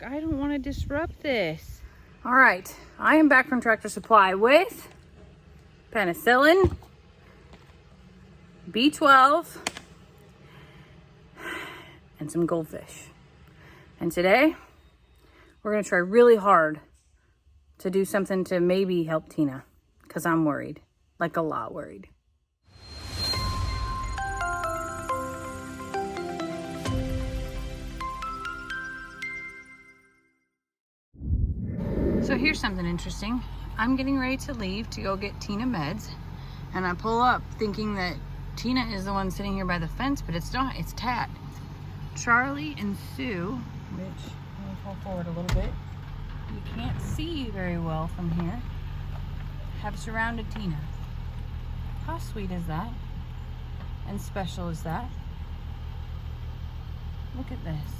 I don't want to disrupt this. All right, I am back from Tractor Supply with penicillin, B12, and some goldfish. And today, we're gonna try really hard to do something to maybe help Tina, because I'm worried, like a lot worried. So here's something interesting. I'm getting ready to leave to go get Tina meds, and I pull up thinking that Tina is the one sitting here by the fence, but it's not, it's Tat. Charlie and Sue, which, let me pull forward a little bit, you can't see very well from here, have surrounded Tina. How sweet is that? And special is that? Look at this.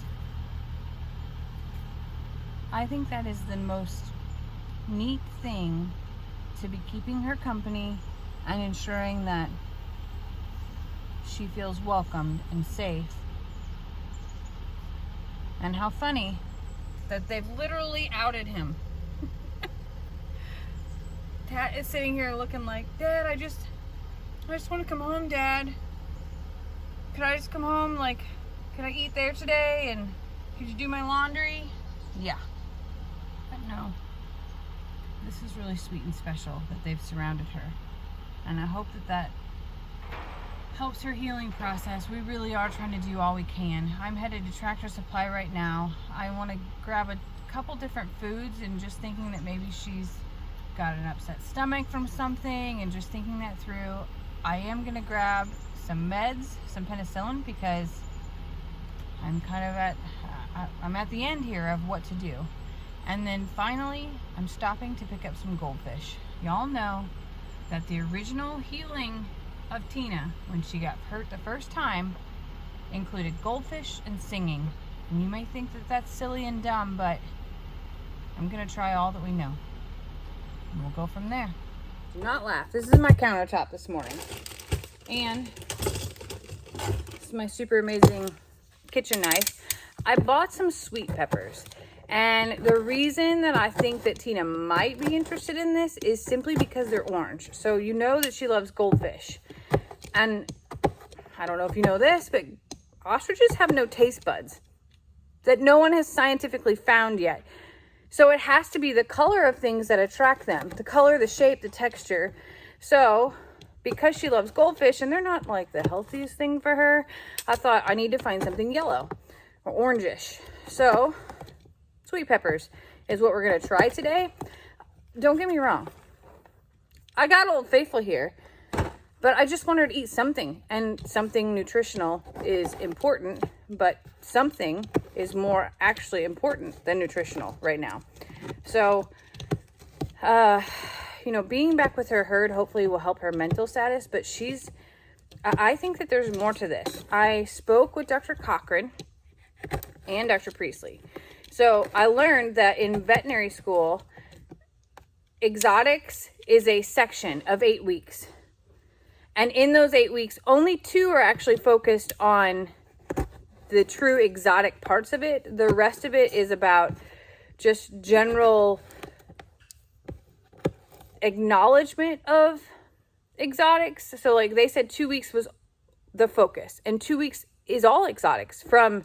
I think that is the most neat thing, to be keeping her company and ensuring that she feels welcomed and safe. And how funny that they've literally outed him. Tat is sitting here looking like, Dad, I just want to come home, Dad. Could I just come home? Like, could I eat there today? And could you do my laundry? Yeah. But no. This is really sweet and special that they've surrounded her. And I hope that that helps her healing process. We really are trying to do all we can. I'm headed to Tractor Supply right now. I want to grab a couple different foods, and just thinking that maybe she's got an upset stomach from something, and just thinking that through. I am going to grab some meds, some penicillin, because I'm kind of I'm at the end here of what to do. And then finally, I'm stopping to pick up some goldfish. Y'all know that the original healing of Tina, when she got hurt the first time, included goldfish and singing. And you may think that that's silly and dumb, but I'm gonna try all that we know. And we'll go from there. Do not laugh. This is my countertop this morning. And this is my super amazing kitchen knife. I bought some sweet peppers. And the reason that I think that Tina might be interested in this is simply because they're orange. So you know that she loves goldfish. And I don't know if you know this, but ostriches have no taste buds that no one has scientifically found yet. So it has to be the color of things that attract them. The color, the shape, the texture. So because she loves goldfish and they're not like the healthiest thing for her, I thought I need to find something yellow or orangish. So sweet peppers is what we're going to try today. Don't get me wrong. I got Old Faithful here, but I just wanted to eat something, and something nutritional is important, but something is more actually important than nutritional right now. So, you know, being back with her herd hopefully will help her mental status, but I think that there's more to this. I spoke with Dr. Cochran and Dr. Priestley. So I learned that in veterinary school, exotics is a section of 8 weeks. And in those 8 weeks, only 2 are actually focused on the true exotic parts of it. The rest of it is about just general acknowledgement of exotics. So like they said 2 weeks was the focus, and 2 weeks is all exotics, from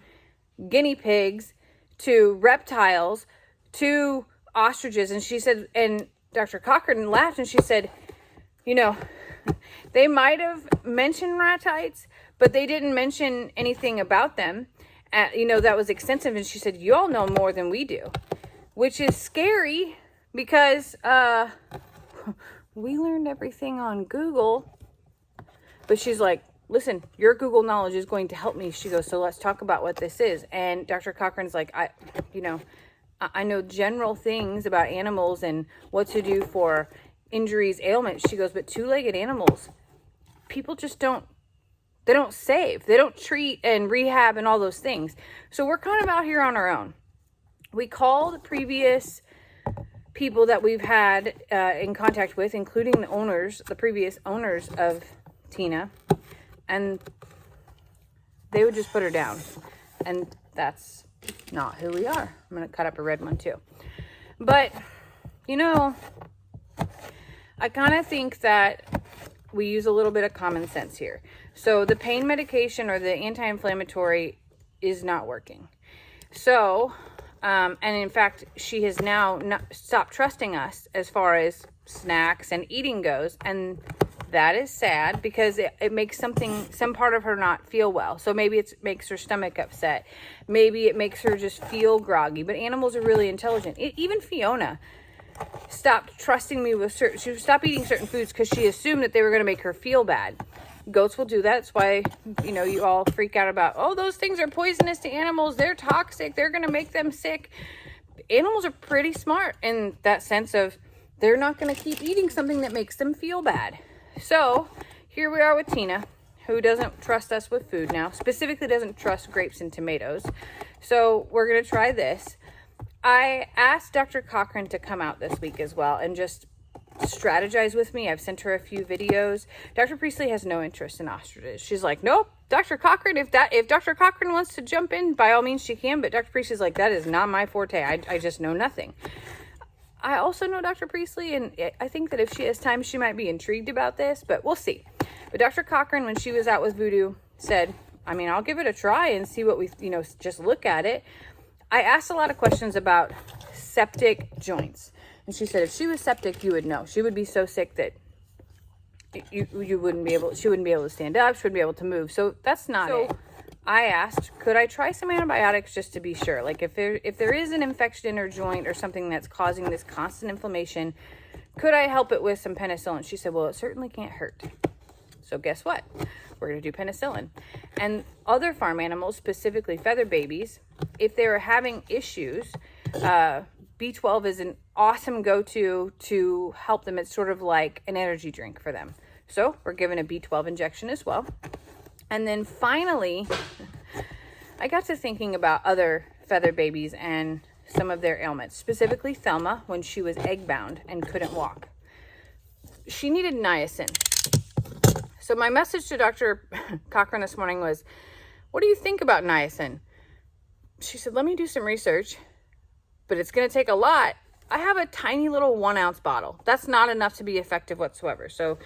guinea pigs to reptiles to ostriches. And she said, and Dr. Cochran laughed and she said, you know, they might have mentioned ratites, but they didn't mention anything about them, you know, that was extensive. And she said, you all know more than we do, which is scary because we learned everything on Google. But she's like, listen, your Google knowledge is going to help me. She goes, so let's talk about what this is. And Dr. Cochran's like, I know general things about animals and what to do for injuries, ailments. She goes, but 2-legged animals, people just don't save. They don't treat and rehab and all those things. So we're kind of out here on our own. We called previous people that we've had in contact with, including the previous owners of Tina, and they would just put her down. And that's not who we are. I'm going to cut up a red one too. But, you know, I kind of think that we use a little bit of common sense here. So the pain medication or the anti-inflammatory is not working. So, and in fact, she has now stopped trusting us as far as snacks and eating goes. And that is sad because it makes some part of her not feel well. So maybe it makes her stomach upset. Maybe it makes her just feel groggy. But animals are really intelligent. Even Fiona stopped trusting me with she stopped eating certain foods because she assumed that they were going to make her feel bad. Goats will do that. That's why, you know, you all freak out about, oh, those things are poisonous to animals. They're toxic. They're going to make them sick. Animals are pretty smart in that sense of they're not going to keep eating something that makes them feel bad. So here we are with Tina, who doesn't trust us with food now, specifically doesn't trust grapes and tomatoes. So we're going to try this. I asked Dr. Cochran to come out this week as well and just strategize with me. I've sent her a few videos. Dr. Priestley has no interest in ostriches. She's like, nope, Dr. Cochran, if Dr. Cochran wants to jump in, by all means she can, but Dr. Priestley's like, that is not my forte. I just know nothing. I also know Dr. Priestley, and I think that if she has time, she might be intrigued about this, but we'll see. But Dr. Cochran, when she was out with Voodoo, said, I mean, I'll give it a try and see what we, you know, just look at it. I asked a lot of questions about septic joints. And she said, if she was septic, you would know. She would be so sick that she wouldn't be able to stand up. She wouldn't be able to move. So that's not it. I asked, could I try some antibiotics just to be sure? Like if there is an infection in her joint or something that's causing this constant inflammation, could I help it with some penicillin? She said, well, it certainly can't hurt. So guess what? We're going to do penicillin. And other farm animals, specifically feather babies, if they were having issues, B12 is an awesome go-to to help them. It's sort of like an energy drink for them. So we're giving a B12 injection as well. And then finally, I got to thinking about other feather babies and some of their ailments, specifically Thelma when she was egg-bound and couldn't walk. She needed niacin. So my message to Dr. Cochran this morning was, what do you think about niacin? She said, let me do some research, but it's going to take a lot. I have a tiny little 1 ounce bottle. That's not enough to be effective whatsoever. So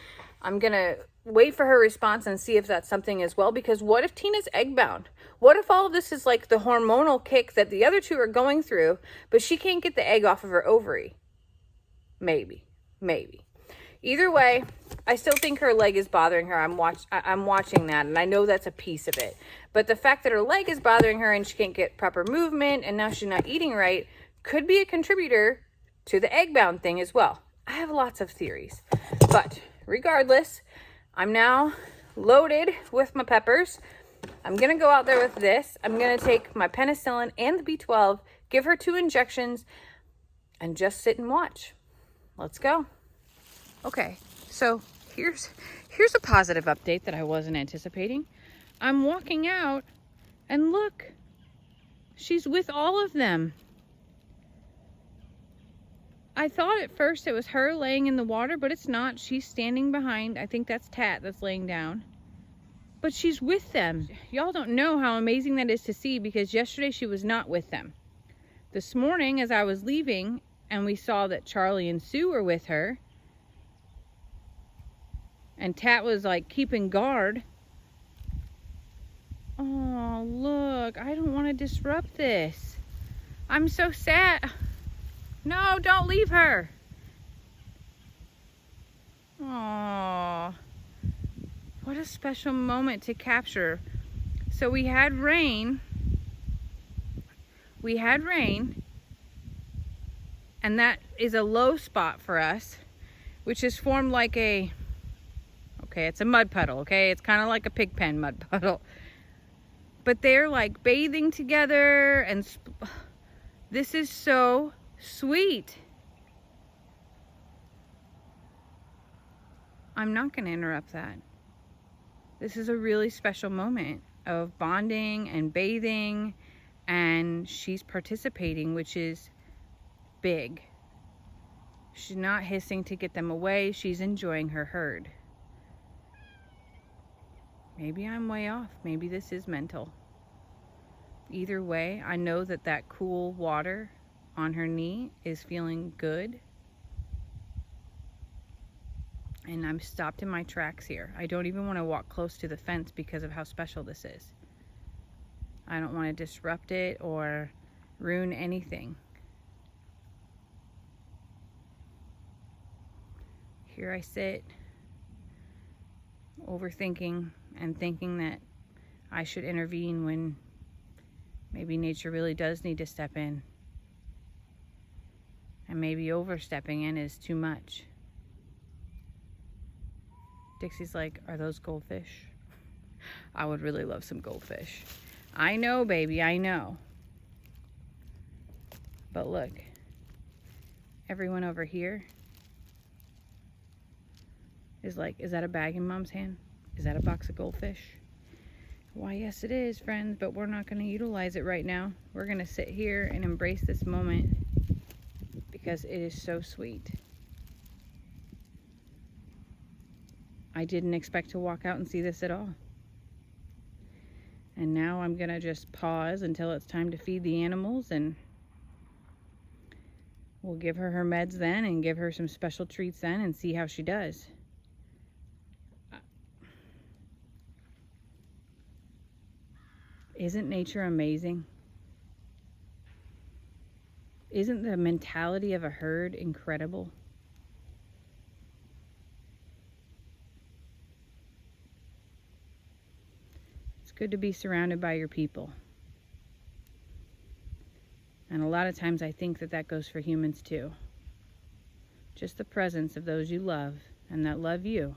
I'm going to wait for her response and see if that's something as well, because what if Tina's egg bound? What if all of this is like the hormonal kick that the other two are going through, but she can't get the egg off of her ovary? Maybe. Either way, I still think her leg is bothering her. I'm watching that, and I know that's a piece of it. But the fact that her leg is bothering her and she can't get proper movement and now she's not eating right could be a contributor to the egg-bound thing as well. I have lots of theories. But regardless, I'm now loaded with my peppers. I'm going to go out there with this. I'm going to take my penicillin and the B12, give her 2 injections, and just sit and watch. Let's go. Okay, so here's a positive update that I wasn't anticipating. I'm walking out, and look, she's with all of them. I thought at first it was her laying in the water, but it's not. She's standing behind. I think that's Tat that's laying down. But she's with them. Y'all don't know how amazing that is to see, because yesterday she was not with them. This morning, as I was leaving, and we saw that Charlie and Sue were with her, and Tat was like keeping guard. Oh, look, I don't want to disrupt this. I'm so sad. No, don't leave her. Oh, what a special moment to capture. So we had rain. And that is a low spot for us, which is formed like a, okay, it's a mud puddle, okay? It's kind of like a pig pen mud puddle. But they're like bathing together, and this is so sweet. I'm not going to interrupt that. This is a really special moment of bonding and bathing, and she's participating, which is big. She's not hissing to get them away. She's enjoying her herd. Maybe I'm way off. Maybe this is mental. Either way, I know that that cool water on her knee is feeling good. And I'm stopped in my tracks here. I don't even want to walk close to the fence because of how special this is. I don't want to disrupt it or ruin anything. Here I sit, overthinking and thinking that I should intervene when maybe nature really does need to step in. And maybe overstepping in is too much. Dixie's like, are those goldfish? I would really love some goldfish. I know, baby, I know. But look, everyone over here is like, is that a bag in Mom's hand? Is that a box of goldfish? Why, yes it is, friends, but we're not going to utilize it right now. We're going to sit here and embrace this moment because it is so sweet. I didn't expect to walk out and see this at all. And now I'm going to just pause until it's time to feed the animals, and we'll give her meds then and give her some special treats then and see how she does. Isn't nature amazing? Isn't the mentality of a herd incredible? It's good to be surrounded by your people. And a lot of times I think that that goes for humans too. Just the presence of those you love and that love you.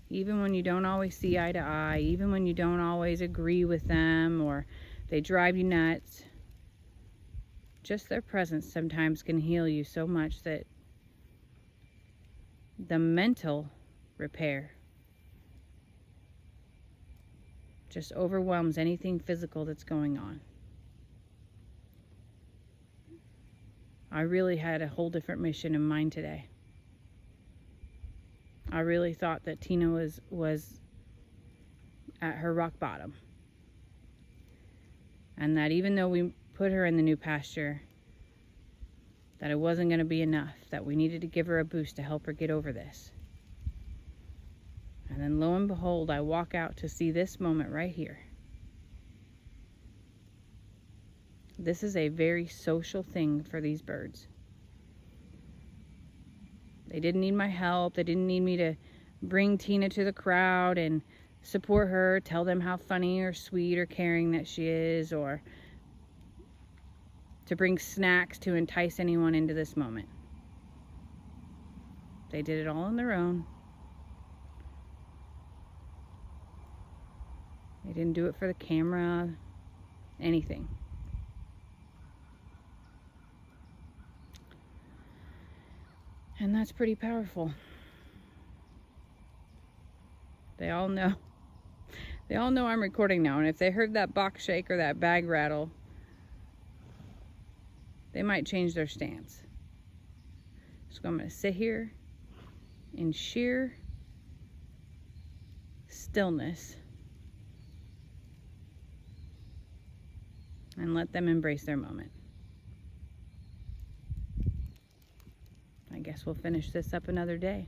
Even when you don't always see eye to eye, even when you don't always agree with them or they drive you nuts, just their presence sometimes can heal you so much that the mental repair just overwhelms anything physical that's going on. I really had a whole different mission in mind today. I really thought that Tina was at her rock bottom. And that even though we put her in the new pasture, that it wasn't going to be enough, that we needed to give her a boost to help her get over this. And then lo and behold, I walk out to see this moment right here. This is a very social thing for these birds. They didn't need my help. They didn't need me to bring Tina to the crowd and support her, tell them how funny or sweet or caring that she is, or to bring snacks to entice anyone into this moment. They did it all on their own. They didn't do it for the camera, anything. And that's pretty powerful. They all know. They all know I'm recording now, and if they heard that box shake or that bag rattle, they might change their stance. So I'm going to sit here in sheer stillness and let them embrace their moment. I guess we'll finish this up another day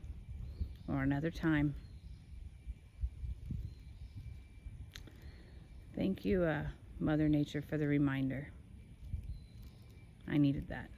or another time. Thank you, Mother Nature, for the reminder. I needed that.